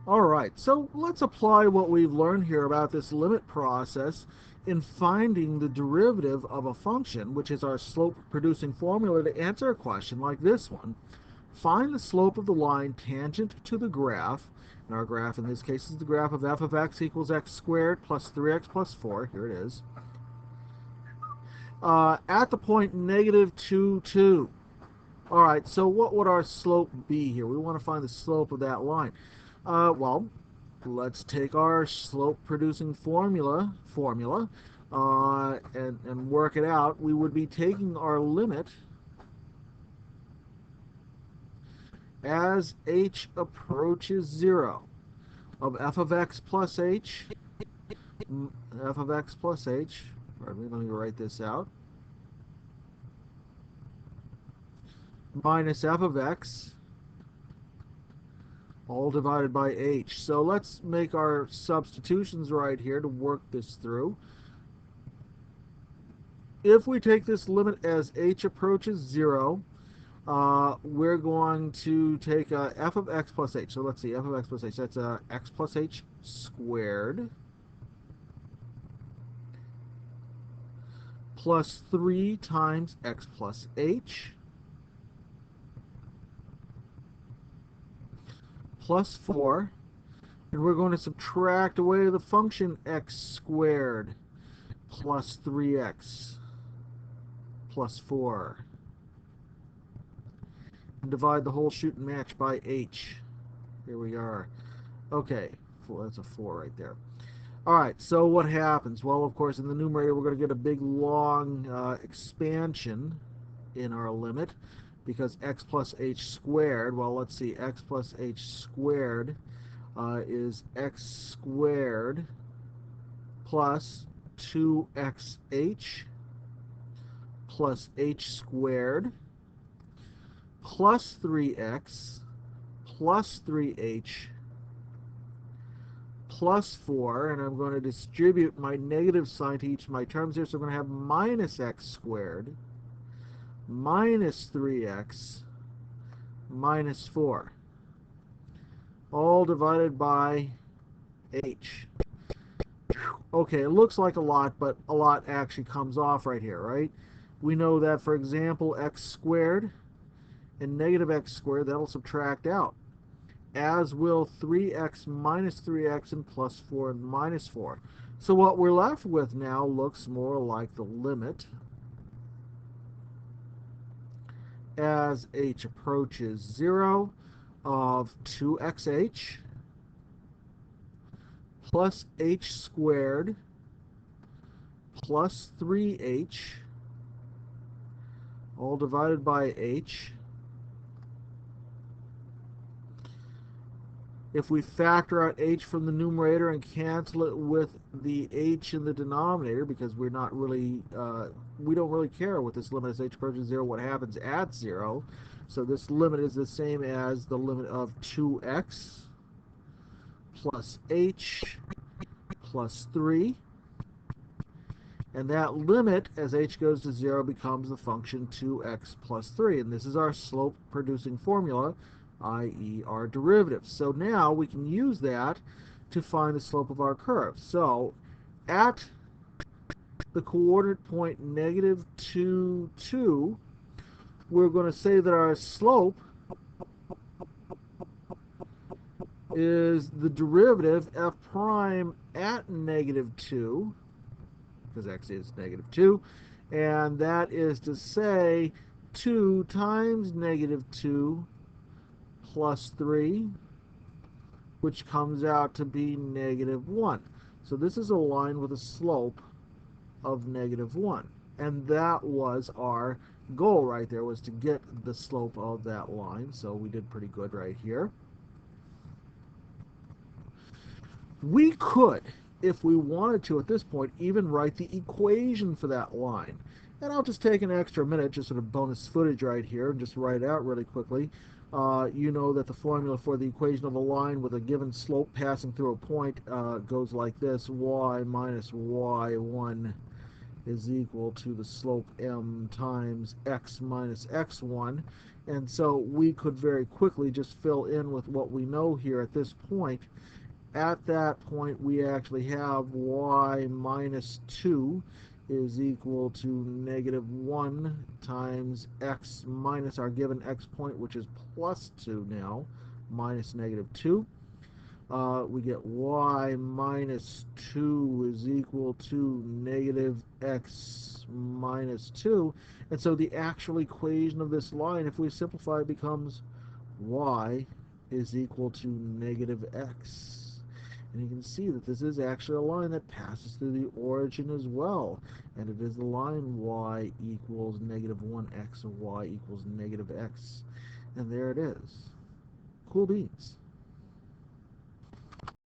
All right, so let's apply what we've learned here about this limit process in finding the derivative of a function, which is our slope-producing formula, to answer a question like this one. Find the slope of the line tangent to the graph, and our graph in this case is the graph of f of x equals x squared plus 3x plus 4, here it is, at the point negative 2, 2. All right, so what would our slope be here? We want to find the slope of that line. Well, let's take our slope producing formula and work it out. We would be taking our limit as h approaches 0 of f of x plus h, f of x plus h, pardon me, let me write this out, minus f of x all divided by h. So let's make our substitutions right here to work this through. If we take this limit as h approaches 0, we're going to take f of x plus h. So let's see, f of x plus h, that's x plus h squared plus 3 times x plus h plus 4. And we're going to subtract away the function x squared plus 3x plus 4. And divide the whole shoot and match by h. Here we are. Okay, that's a 4 right there. All right, so what happens? Well, of course, in the numerator, we're going to get a big, long expansion in our limit because x plus h squared, well, let's see, x plus h squared is x squared plus 2xh plus h squared plus 3x plus 3h plus 4, and I'm going to distribute my negative sign to each of my terms here, so I'm going to have minus x squared minus 3x minus 4, all divided by h. Okay, it looks like a lot, but a lot actually comes off right here, right? We know that, for example, x squared and negative x squared, that'll subtract out, as will 3x minus 3x and plus 4 and minus 4. So what we're left with now looks more like the limit as h approaches 0 of 2xh plus h squared plus 3h all divided by h. If we factor out h from the numerator and cancel it with the h in the denominator, because we don't really care what this limit as h approaches 0, what happens at 0. So this limit is the same as the limit of 2x plus h plus 3. And that limit, as h goes to 0, becomes the function 2x plus 3. And this is our slope-producing formula, i.e. our derivative. So now we can use that to find the slope of our curve. So at the coordinate point negative 2, 2, we're going to say that our slope is the derivative f prime at negative 2, because x is negative 2, and that is to say 2 times negative 2 plus 3, which comes out to be negative 1. So this is a line with a slope of negative 1. And that was our goal right there, was to get the slope of that line. So we did pretty good right here. We could, if we wanted to at this point, even write the equation for that line. And I'll just take an extra minute, just sort of bonus footage right here, and just write it out really quickly. You know that the formula for the equation of a line with a given slope passing through a point goes like this: y minus y1 is equal to the slope m times x minus x1. And so we could very quickly just fill in with what we know here at this point. At that point, we actually have y minus 2 is equal to negative 1 times x minus our given x point, which is plus 2 now, minus negative 2. We get y minus 2 is equal to negative x minus 2. And so the actual equation of this line, if we simplify, becomes y is equal to negative x. And you can see that this is actually a line that passes through the origin as well. And it is the line y equals negative 1x and y equals negative x. And there it is. Cool beans.